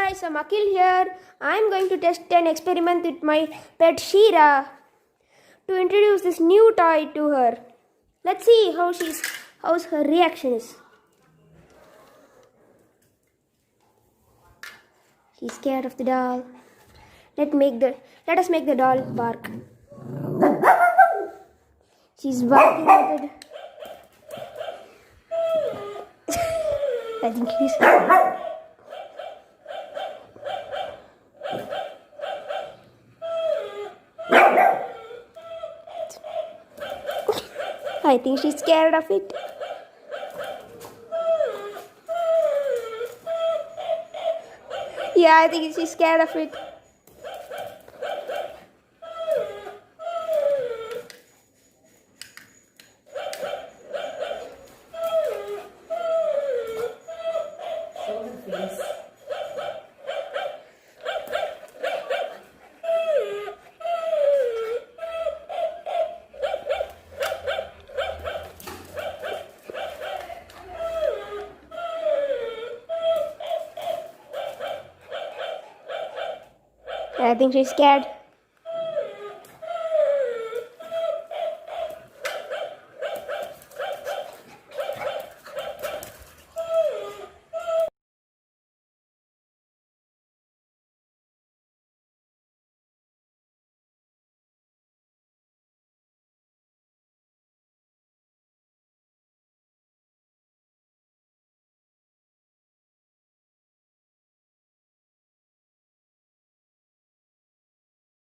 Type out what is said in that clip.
guys, I'm Akhil here. I'm going to test an experiment with my pet Shira to introduce this new toy to her. Let's see how's her reaction is. She's scared of the doll. Let us make the doll bark. She's barking at it. I think she's. I think she's scared of it. Yeah, I think she's scared of it. Show her face. I think she's scared.